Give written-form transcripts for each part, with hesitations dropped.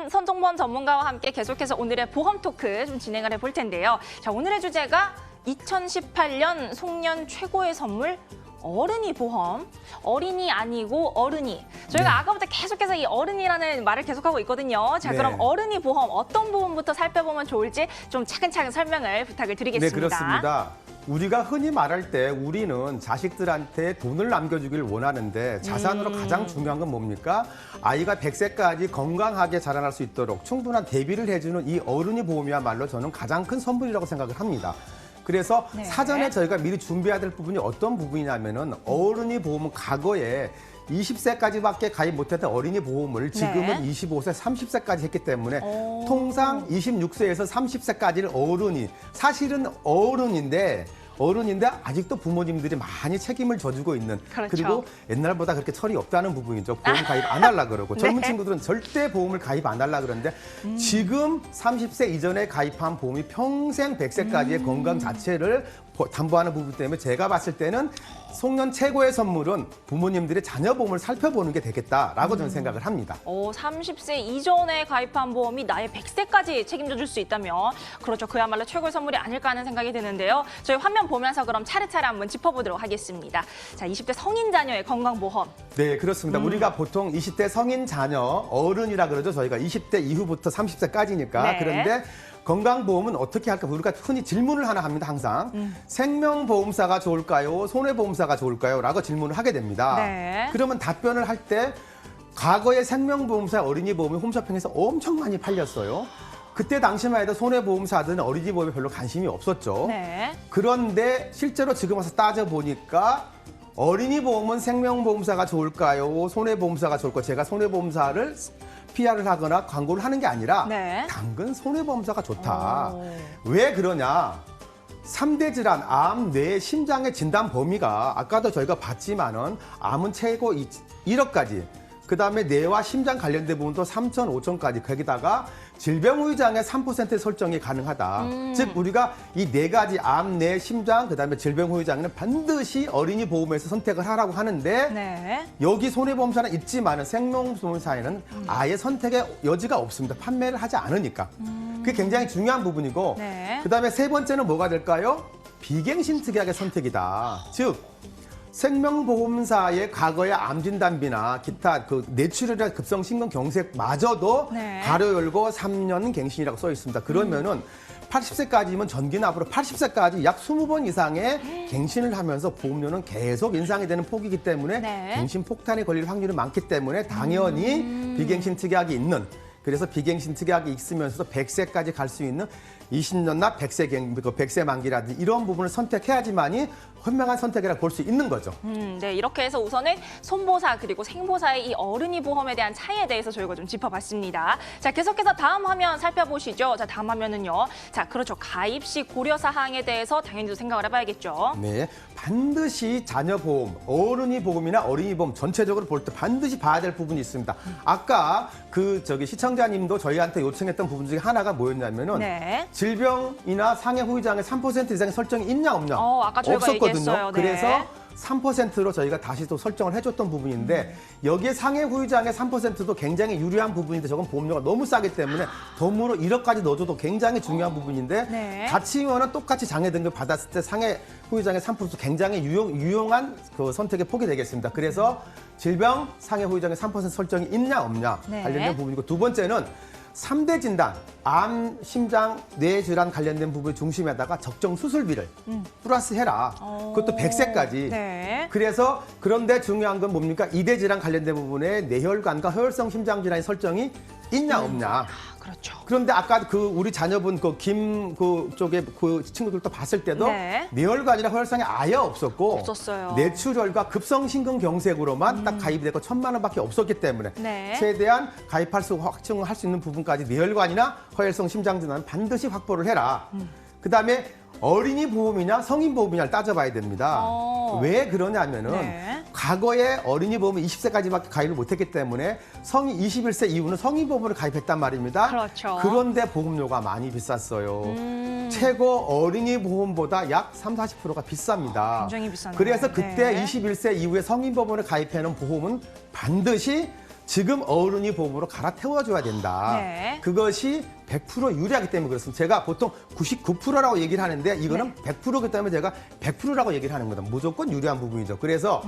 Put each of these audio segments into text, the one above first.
선종범 전문가와 함께 계속해서 오늘의 보험 토크 좀 진행을 해볼 텐데요. 자, 오늘의 주제가 2018년 송년 최고의 선물 어른이 보험. 어린이 아니고 어른이. 저희가 아까부터 계속해서 이 어른이라는 말을 계속하고 있거든요. 자, 그럼 어른이 보험 어떤 부분부터 살펴보면 좋을지 좀 차근차근 설명을 부탁을 드리겠습니다. 네, 그렇습니다. 우리가 흔히 말할 때 우리는 자식들한테 돈을 남겨주길 원하는데 자산으로 가장 중요한 건 뭡니까? 아이가 100세까지 건강하게 자라날 수 있도록 충분한 대비를 해주는 이 어른이 보험이야말로 저는 가장 큰 선물이라고 생각을 합니다. 그래서 사전에 저희가 미리 준비해야 될 부분이 어떤 부분이냐면은 어른이 보험은 과거에 20세까지밖에 가입 못했던 어린이 보험을 지금은 25세, 30세까지 했기 때문에 통상 26세에서 30세까지를 어른이, 사실은 어른인데 아직도 부모님들이 많이 책임을 져주고 있는 그리고 옛날보다 그렇게 철이 없다는 부분이죠. 보험 가입 안 하려고 그러고 젊은 친구들은 절대 보험을 가입 안 하려고 그러는데 지금 30세 이전에 가입한 보험이 평생 100세까지의 건강 자체를 담보하는 부분 때문에 제가 봤을 때는 송년 최고의 선물은 부모님들의 자녀 보험을 살펴보는 게 되겠다라고 저는 생각을 합니다. 30세 이전에 가입한 보험이 나의 100세까지 책임져 줄 수 있다면 그렇죠. 그야말로 최고의 선물이 아닐까 하는 생각이 드는데요. 저희 화면 보면서 그럼 차례차례 한번 짚어보도록 하겠습니다. 자, 20대 성인 자녀의 건강보험. 네, 그렇습니다. 우리가 보통 20대 성인 자녀, 어른이라 그러죠. 저희가 20대 이후부터 30세까지니까. 그런데 건강보험은 어떻게 할까? 우리가 흔히 질문을 하나 합니다, 항상. 생명보험사가 좋을까요? 손해보험사가 좋을까요? 라고 질문을 하게 됩니다. 그러면 답변을 할 때 과거에 생명보험사, 어린이보험이 홈쇼핑에서 엄청 많이 팔렸어요. 그때 당시만 해도 손해보험사들은 어린이보험에 별로 관심이 없었죠. 그런데 실제로 지금 와서 따져보니까 어린이보험은 생명보험사가 좋을까요? 손해보험사가 좋을까요? 제가 손해보험사를 PR을 하거나 광고를 하는 게 아니라 당근 손해보험사가 좋다. 왜 그러냐? 3대 질환, 암, 뇌, 심장의 진단 범위가 아까도 저희가 봤지만은 암은 최고 1억까지, 그다음에 뇌와 심장 관련된 부분도 3천, 5천까지, 거기다가 질병 후유장애 3% 설정이 가능하다. 즉 우리가 이 네 가지 암, 뇌, 심장, 그다음에 질병 후유장애는 반드시 어린이 보험에서 선택을 하라고 하는데 여기 손해보험사는 있지만은 생명보험사에는 아예 선택의 여지가 없습니다. 판매를 하지 않으니까. 그게 굉장히 중요한 부분이고 그다음에 세 번째는 뭐가 될까요? 비갱신 특약의 선택이다. 즉 생명보험사의 과거의 암진단비나 기타 그 뇌출혈이나 급성심근경색마저도 가로 열고 3년 갱신이라고 써 있습니다. 그러면은 80세까지면 전기납으로 80세까지 약 20번 이상의 갱신을 하면서 보험료는 계속 인상이 되는 폭이기 때문에 갱신 폭탄에 걸릴 확률이 많기 때문에 당연히 비갱신 특약이 있는, 그래서 비갱신 특약이 있으면서도 100세까지 갈 수 있는 20년 납 100세 만기라든지 이런 부분을 선택해야지만이 현명한 선택이라고 볼 수 있는 거죠. 네, 이렇게 해서 우선은 손보사 그리고 생보사의 이 어른이 보험에 대한 차이에 대해서 저희가 좀 짚어봤습니다. 자, 계속해서 다음 화면 살펴보시죠. 자, 다음 화면은요. 자, 그렇죠. 가입 시 고려 사항에 대해서 당연히 또 생각을 해봐야겠죠. 네, 반드시 자녀 보험, 어른이 보험이나 어린이 보험 전체적으로 볼 때 반드시 봐야 될 부분이 있습니다. 아까 시청자님도 저희한테 요청했던 부분 중에 하나가 뭐였냐면은 질병이나 상해 후유장애 3% 이상의 설정이 있냐 없냐 아까 저희가 없었거든요. 얘기했어요. 그래서 3%로 저희가 다시 또 설정을 해줬던 부분인데 여기에 상해 후유장애 3%도 굉장히 유리한 부분인데 저건 보험료가 너무 싸기 때문에 덤으로 1억까지 넣어줘도 굉장히 중요한 부분인데 같이면은 똑같이 장애 등급 받았을 때 상해 후유장애 3%도 굉장히 유용한 그 선택의 폭이 되겠습니다. 그래서 질병 상해 후유장애 3% 설정이 있냐 없냐 관련된 부분이고, 두 번째는 3대 진단, 암, 심장, 뇌 질환 관련된 부분을 중심에다가 적정 수술비를 플러스해라. 그것도 100세까지. 그래서 그런데 중요한 건 뭡니까? 2대 질환 관련된 부분에 뇌혈관과 허혈성 심장 질환의 설정이 있냐 없냐. 그렇죠. 그런데 아까 우리 자녀분 쪽에 그 친구들도 봤을 때도 뇌혈관이나 허혈성이 아예 없었어요. 뇌출혈과 급성심근경색으로만 딱 가입이 되고 1,000만 원밖에 없었기 때문에 최대한 가입할 수 확증을 할 수 있는 부분까지 뇌혈관이나 허혈성 심장 질환은 반드시 확보를 해라. 그다음에 어린이 보험이냐 성인 보험이냐를 따져봐야 됩니다. 왜 그러냐면은 과거에 어린이 보험은 20세까지밖에 가입을 못했기 때문에 성인 21세 이후는 성인 보험으로 가입했단 말입니다. 그런데 보험료가 많이 비쌌어요. 최고 어린이 보험보다 약 30~40%가 비쌉니다. 굉장히 비싸네요. 그래서 그때 21세 이후에 성인 보험을 가입해놓은 보험은 반드시 지금 어른이 보험으로 갈아태워줘야 된다. 네. 그것이 100% 유리하기 때문에 그렇습니다. 제가 보통 99%라고 얘기를 하는데 이거는 100%기 때문에 제가 100%라고 얘기를 하는 겁니다. 무조건 유리한 부분이죠. 그래서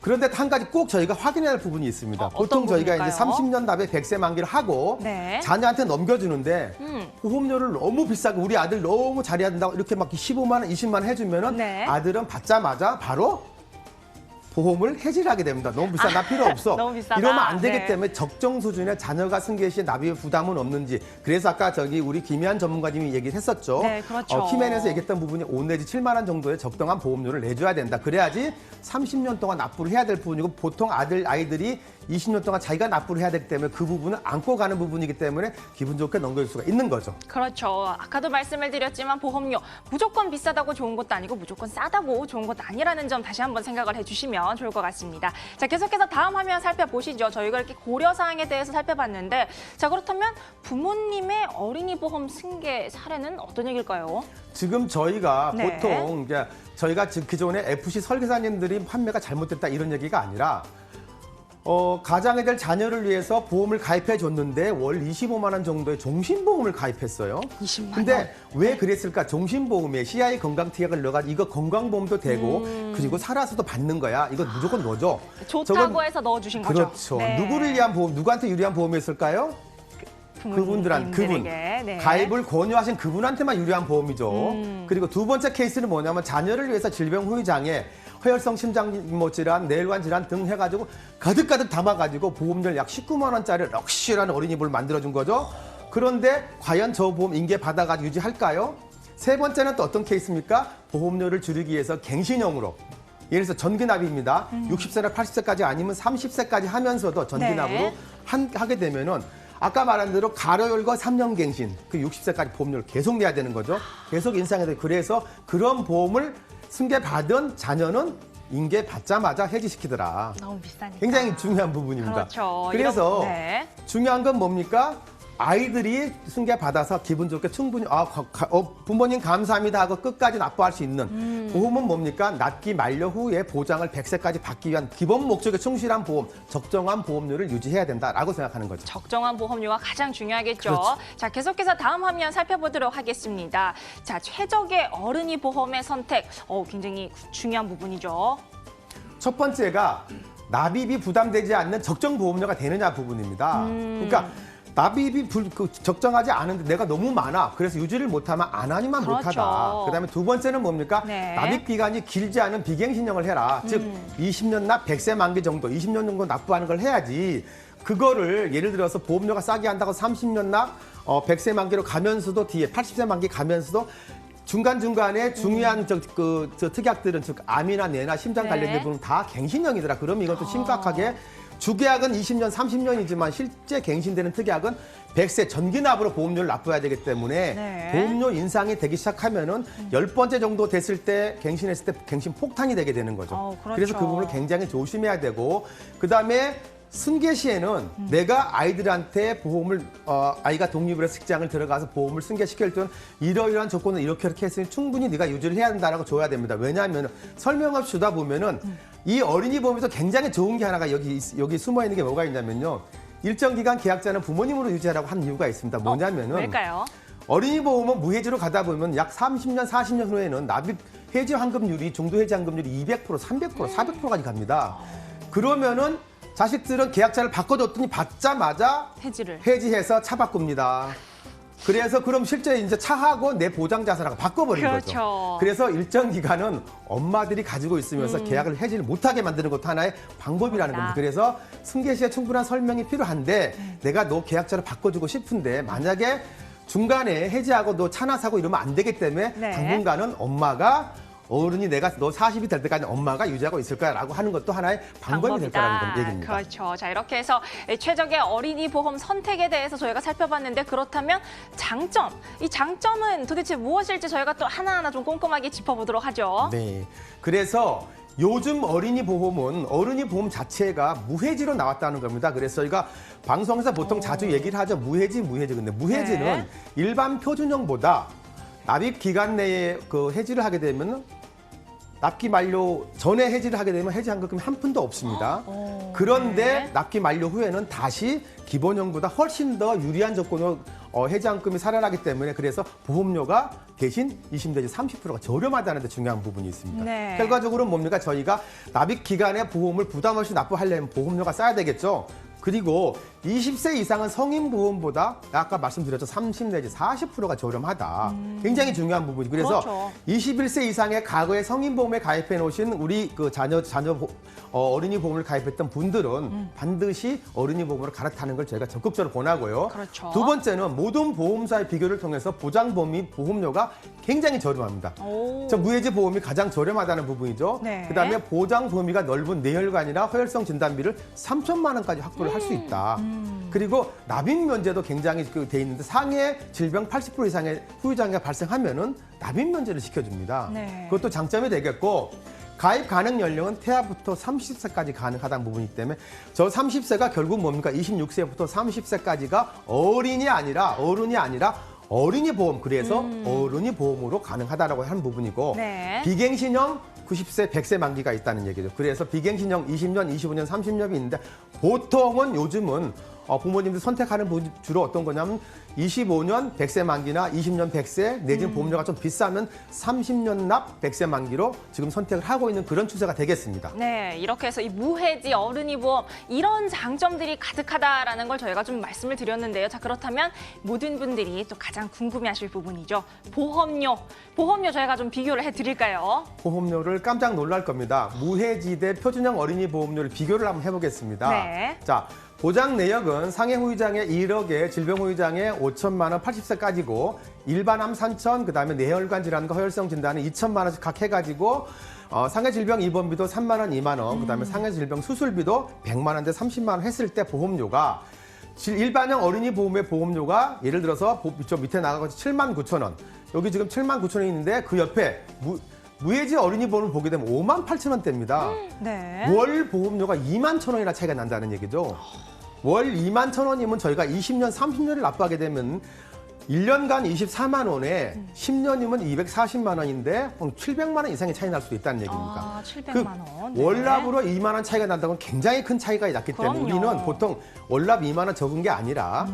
그런데 한 가지 꼭 저희가 확인해야 할 부분이 있습니다. 보통 저희가 이제 30년 답에 100세 만기를 하고 네. 자녀한테 넘겨주는데 보험료를 너무 비싸고 우리 아들 너무 잘해야 된다고 이렇게 막 15만 원, 20만 원 해주면은 네. 아들은 받자마자 바로 보험을 해지를 하게 됩니다. 너무 비싸, 나 필요 없어. 너무 비싸다. 이러면 안 되기 네. 때문에 적정 수준의 자녀가 승계 시에 납입 부담은 없는지. 그래서 아까 저기 우리 김희한 전문가님이 얘기를 했었죠. 네, 그렇죠. 키맨에서 얘기했던 부분이 5 내지 7만 원 정도의 적당한 보험료를 내줘야 된다. 그래야지 30년 동안 납부를 해야 될 부분이고 보통 아이들이 20년 동안 자기가 납부를 해야 되기 때문에 그 부분을 안고 가는 부분이기 때문에 기분 좋게 넘겨줄 수가 있는 거죠. 그렇죠. 아까도 말씀을 드렸지만 보험료 무조건 비싸다고 좋은 것도 아니고 무조건 싸다고 좋은 것도 아니라는 점 다시 한번 생각을 해주시면 좋을 것 같습니다. 자, 계속해서 다음 화면 살펴보시죠. 저희가 이렇게 고려사항에 대해서 살펴봤는데 자, 그렇다면 부모님의 어린이 보험 승계 사례는 어떤 얘기일까요? 지금 저희가 네. 보통 이제 저희가 기존에 FC 설계사님들이 판매가 잘못됐다 이런 얘기가 아니라 가장에 될 자녀를 위해서 보험을 가입해 줬는데 월 25만 원 정도의 종신보험을 가입했어요. 20만 원. 근데 왜 그랬을까? 종신보험에 CI 건강특약을 넣어가지고 이거 건강보험도 되고 그리고 살아서도 받는 거야. 이거 무조건 넣어줘. 좋다고 해서 넣어주신 거죠. 그렇죠. 네. 누구를 위한 보험, 누구한테 유리한 보험이었을까요? 그분 네. 가입을 권유하신 그분한테만 유리한 보험이죠. 그리고 두 번째 케이스는 뭐냐면 자녀를 위해서 질병 후유 장애, 허혈성 심장 질환, 뇌혈관 질환 등 해가지고 가득가득 담아가지고 보험료를 약 19만 원짜리 럭셔리한 어린이 보험을 만들어준 거죠. 그런데 과연 저 보험 인계 받아가지고 유지할까요? 세 번째는 또 어떤 케이스입니까? 보험료를 줄이기 위해서 갱신형으로. 예를 들어서 전기납입니다. 60세나 80세까지 아니면 30세까지 하면서도 전기납으로 네. 하게 되면은 아까 말한 대로 가로열과 3년 갱신, 그 60세까지 보험료를 계속 내야 되는 거죠. 계속 인상해야 돼요. 그래서 그런 보험을 승계받은 자녀는 인계받자마자 해지시키더라. 너무 비싸니까. 굉장히 중요한 부분입니다. 그렇죠. 그래서 네. 중요한 건 뭡니까? 아이들이 승계받아서 기분 좋게 충분히 부모님 감사합니다 하고 끝까지 납부할 수 있는 보험은 뭡니까? 납기 만료 후에 보장을 100세까지 받기 위한 기본 목적에 충실한 보험, 적정한 보험료를 유지해야 된다라고 생각하는 거죠. 적정한 보험료가 가장 중요하겠죠. 그렇죠. 자, 계속해서 다음 화면 살펴보도록 하겠습니다. 자, 최적의 어른이 보험의 선택. 굉장히 중요한 부분이죠. 첫 번째가 납입이 부담되지 않는 적정 보험료가 되느냐 부분입니다. 그러니까 납입이 적정하지 않은데 내가 너무 많아. 그래서 유지를 못하면 안 하니만 그렇죠. 못하다. 그다음에 두 번째는 뭡니까? 네. 납입 기간이 길지 않은 비갱신형을 해라. 즉 20년 납 100세 만기 정도, 20년 정도 납부하는 걸 해야지. 그거를 예를 들어서 보험료가 싸게 한다고 30년 납 100세 만기로 가면서도 뒤에 80세 만기 가면서도 중간중간에 중요한 저 특약들은 즉 암이나 뇌나 심장 관련된 네. 부분은 다 갱신형이더라. 그러면 이건 또 심각하게 주계약은 20년, 30년이지만 실제 갱신되는 특약은 100세 전기납으로 보험료를 납부해야 되기 때문에 네. 보험료 인상이 되기 시작하면은 10번째 정도 됐을 때 갱신했을 때 갱신 폭탄이 되게 되는 거죠. 그렇죠. 그래서 그 부분을 굉장히 조심해야 되고 그다음에 승계 시에는 내가 아이들한테 보험을 아이가 독립을 해서 직장을 들어가서 보험을 승계시킬 때는 이러이러한 조건을 이렇게 했으니 충분히 네가 유지를 해야 된다라고 줘야 됩니다. 왜냐하면 설명을 주다 보면은 이 어린이 보험에서 굉장히 좋은 게 하나가 여기 숨어 있는 게 뭐가 있냐면요. 일정 기간 계약자는 부모님으로 유지하라고 한 이유가 있습니다. 뭐냐면은 왜일까요? 어린이 보험은 무해지로 가다 보면 약 30년, 40년 후에는 납입 해지 환급률이 중도 해지 환급률이 200%, 300%, 400%까지 갑니다. 그러면은 자식들은 계약자를 바꿔줬더니 받자마자 해지해서 차 바꿉니다. 그래서 그럼 실제 이제 차하고 내 보장 자산하고 바꿔버린 그렇죠. 거죠. 그래서 일정 기간은 엄마들이 가지고 있으면서 계약을 해지를 못하게 만드는 것도 하나의 방법이라는 겁니다. 그래서 승계 시에 충분한 설명이 필요한데 내가 너 계약자를 바꿔주고 싶은데 만약에 중간에 해지하고 너 차나 사고 이러면 안 되기 때문에 네. 당분간은 엄마가 어른이 내가 너 40이 될 때까지 엄마가 유지하고 있을 거야라고 하는 것도 하나의 방법이 될 거라는 얘기입니다. 그렇죠. 자, 이렇게 해서 최적의 어린이 보험 선택에 대해서 저희가 살펴봤는데 그렇다면 장점, 이 장점은 도대체 무엇일지 저희가 또 하나하나 좀 꼼꼼하게 짚어보도록 하죠. 네. 그래서 요즘 어린이 보험은 어른이 보험 자체가 무해지로 나왔다는 겁니다. 그래서 저희가 방송에서 보통 자주 얘기를 하죠. 무해지. 근데 무해지는 네. 일반 표준형보다 납입 기간 내에 그 해지를 하게 되면 납기 만료 전에 해지를 하게 되면 해지환급금이 한 푼도 없습니다. 그런데 네. 납기 만료 후에는 다시 기본형보다 훨씬 더 유리한 조건으로 해지환급금이 살아나기 때문에 그래서 보험료가 대신 20 내지 30%가 저렴하다는 데 중요한 부분이 있습니다. 네. 결과적으로 뭡니까? 저희가 납입 기간에 보험을 부담 없이 납부하려면 보험료가 싸야 되겠죠. 그리고 20세 이상은 성인보험보다 아까 말씀드렸죠. 30 내지 40%가 저렴하다. 굉장히 중요한 부분이. 그래서 그렇죠. 21세 이상의 과거에 성인보험에 가입해 놓으신 우리 그 어린이 보험을 가입했던 분들은 반드시 어린이 보험으로 갈아타는 걸 저희가 적극적으로 권하고요. 그렇죠. 두 번째는 모든 보험사의 비교를 통해서 보장보험 및 보험료가 굉장히 저렴합니다. 오. 저 무해지 보험이 가장 저렴하다는 부분이죠. 네. 그다음에 보장 범위가 넓은 뇌혈관이나 허혈성 진단비를 3천만 원까지 확보를 할 수 있다. 그리고 납입 면제도 굉장히 돼 있는데 상해 질병 80% 이상의 후유장애가 발생하면은 납입 면제를 시켜줍니다. 네. 그것도 장점이 되겠고 가입 가능 연령은 태아부터 30세까지 가능하다는 부분이기 때문에 저 30세가 결국 뭡니까? 26세부터 30세까지가 어른이 아니라 어린이 보험, 그래서 어른이 보험으로 가능하다라고 하는 부분이고 네. 비갱신형 90세, 100세 만기가 있다는 얘기죠. 그래서 비갱신형 20년, 25년, 30년이 있는데 보통은 요즘은 부모님들 선택하는 분이 주로 어떤 거냐면 25년 100세 만기나 20년 100세 내지는 보험료가 좀 비싸면 30년 납 100세 만기로 지금 선택을 하고 있는 그런 추세가 되겠습니다. 네, 이렇게 해서 이 무해지 어른이 보험 이런 장점들이 가득하다라는 걸 저희가 좀 말씀을 드렸는데요. 자, 그렇다면 모든 분들이 또 가장 궁금해하실 부분이죠. 보험료 저희가 좀 비교를 해드릴까요? 보험료를 깜짝 놀랄 겁니다. 무해지 대 표준형 어린이 보험료를 비교를 한번 해보겠습니다. 네. 자, 보장 내역은 상해 후유장애 1억에 질병 후유장애 5천만 원 80세까지고 일반암 3천, 그다음에 뇌혈관 질환과 허혈성 진단은 2천만 원씩 각 해가지고 상해 질병 입원비도 3만 원, 2만 원, 그다음에 상해 질병 수술비도 100만 원대 30만 원 했을 때 보험료가 일반형 어린이 보험의 보험료가 예를 들어서 저 밑에 나가고 7만 9천 원, 여기 지금 7만 9천 원이 있는데 그 옆에 무해지 어린이 보험을 보게 되면 5만 8천 원대입니다. 네. 월 보험료가 2만 천 원이나 차이가 난다는 얘기죠. 월 2만 천 원이면 저희가 20년, 30년을 납부하게 되면 1년간 24만 원에 10년이면 240만 원인데 700만 원 이상의 차이 날 수도 있다는 얘기입니다. 아, 700만 원. 네. 월납으로 2만 원 차이가 난다는 건 굉장히 큰 차이가 났기 때문에 그럼요. 우리는 보통 월납 2만 원 적은 게 아니라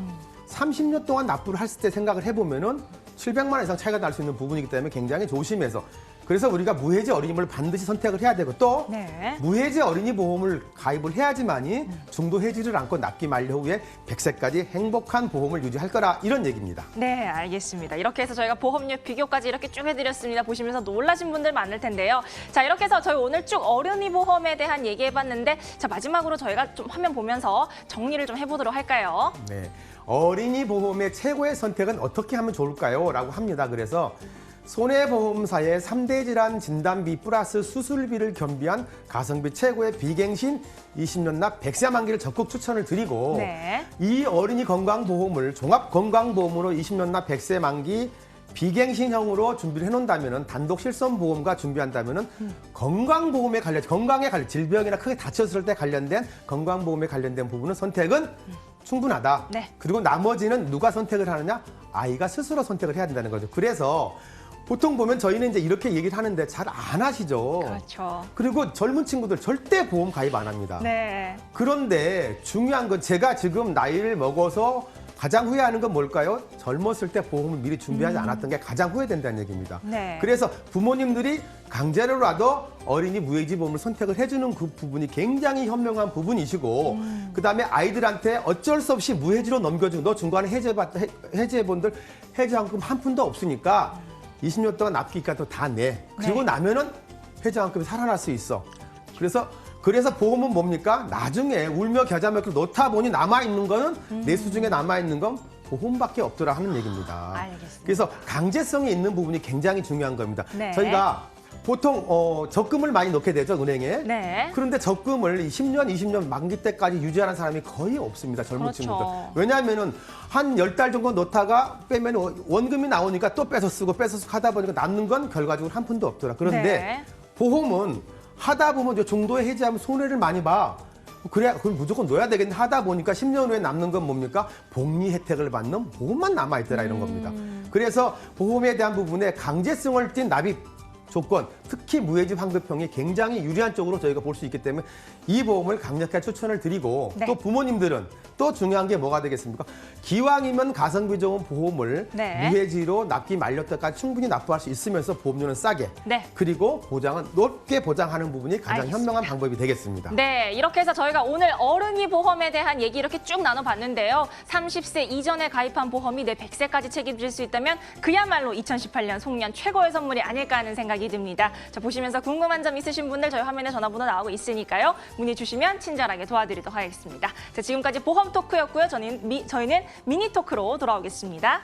30년 동안 납부를 했을 때 생각을 해보면은 700만 원 이상 차이가 날 수 있는 부분이기 때문에 굉장히 조심해서 그래서 우리가 무해지 어린이 보험을 반드시 선택을 해야 되고 또 네. 무해지 어린이 보험을 가입을 해야지만이 중도 해지를 않고 납기 만료 후에 100세까지 행복한 보험을 유지할 거라 이런 얘기입니다. 네, 알겠습니다. 이렇게 해서 저희가 보험료 비교까지 이렇게 쭉 해드렸습니다. 보시면서 놀라신 분들 많을 텐데요. 자, 이렇게 해서 저희 오늘 쭉 어린이 보험에 대한 얘기해봤는데 자, 마지막으로 저희가 좀 화면 보면서 정리를 좀 해보도록 할까요? 네, 어린이 보험의 최고의 선택은 어떻게 하면 좋을까요? 라고 합니다. 그래서 손해보험사의 3대 질환 진단비 플러스 수술비를 겸비한 가성비 최고의 비갱신 20년 납 100세 만기를 적극 추천을 드리고 네. 이 어린이 건강보험을 종합건강보험으로 20년 납 100세 만기 비갱신형으로 준비를 해놓는다면 단독 실손보험과 준비한다면 건강보험에 관련 질병이나 크게 다쳤을 때 관련된 건강보험에 관련된 부분은 선택은 충분하다. 네. 그리고 나머지는 누가 선택을 하느냐? 아이가 스스로 선택을 해야 된다는 거죠. 그래서 보통 보면 저희는 이제 이렇게 얘기를 하는데 잘 안 하시죠. 그렇죠. 그리고 젊은 친구들 절대 보험 가입 안 합니다. 네. 그런데 중요한 건 제가 지금 나이를 먹어서 가장 후회하는 건 뭘까요? 젊었을 때 보험을 미리 준비하지 않았던 게 가장 후회된다는 얘기입니다. 네. 그래서 부모님들이 강제로라도 어린이 무해지 보험을 선택을 해주는 그 부분이 굉장히 현명한 부분이시고 그다음에 아이들한테 어쩔 수 없이 무해지로 넘겨주고 너 중간에 해지해본들 해지환급 한 푼도 없으니까 20년 동안 납기까지 다 내. 그리고 네. 나면은 해지환급이 살아날 수 있어. 그래서 보험은 뭡니까? 나중에 울며 겨자 먹고 놓다 보니 남아있는 거는 내 수중에 남아있는 건 보험밖에 없더라 하는 얘기입니다. 알겠습니다. 그래서 강제성이 있는 부분이 굉장히 중요한 겁니다. 네. 저희가 보통 적금을 많이 넣게 되죠, 은행에. 네. 그런데 적금을 10년, 20년 만기 때까지 유지하는 사람이 거의 없습니다, 젊은 그렇죠. 친구들. 왜냐하면은 한 10달 정도 넣다가 빼면 원금이 나오니까 또 뺏어 쓰고 하다 보니까 남는 건 결과적으로 한 푼도 없더라. 그런데 네. 보험은 하다 보면 이제 중도에 해지하면 손해를 많이 봐. 그래, 그럼 무조건 넣어야 되겠네 하다 보니까 10년 후에 남는 건 뭡니까? 복리 혜택을 받는 보험만 남아있더라 이런 겁니다. 그래서 보험에 대한 부분에 강제성을 띤 납입 조건, 특히 무해지 환급형이 굉장히 유리한 쪽으로 저희가 볼 수 있기 때문에 이 보험을 강력하게 추천을 드리고 네. 또 부모님들은 또 중요한 게 뭐가 되겠습니까? 기왕이면 가성비 좋은 보험을 네. 무해지로 납기 만료 때까지 충분히 납부할 수 있으면서 보험료는 싸게 네. 그리고 보장은 높게 보장하는 부분이 가장 알겠습니다. 현명한 방법이 되겠습니다. 네, 이렇게 해서 저희가 오늘 어른이 보험에 대한 얘기 이렇게 쭉 나눠봤는데요. 30세 이전에 가입한 보험이 내 100세까지 책임질 수 있다면 그야말로 2018년 송년 최고의 선물이 아닐까 하는 생각이 듭니다. 자, 보시면서 궁금한 점 있으신 분들 저희 화면에 전화번호 나오고 있으니까요. 문의 주시면 친절하게 도와드리도록 하겠습니다. 자, 지금까지 보험 토크였고요. 저희는 미니 토크로 돌아오겠습니다.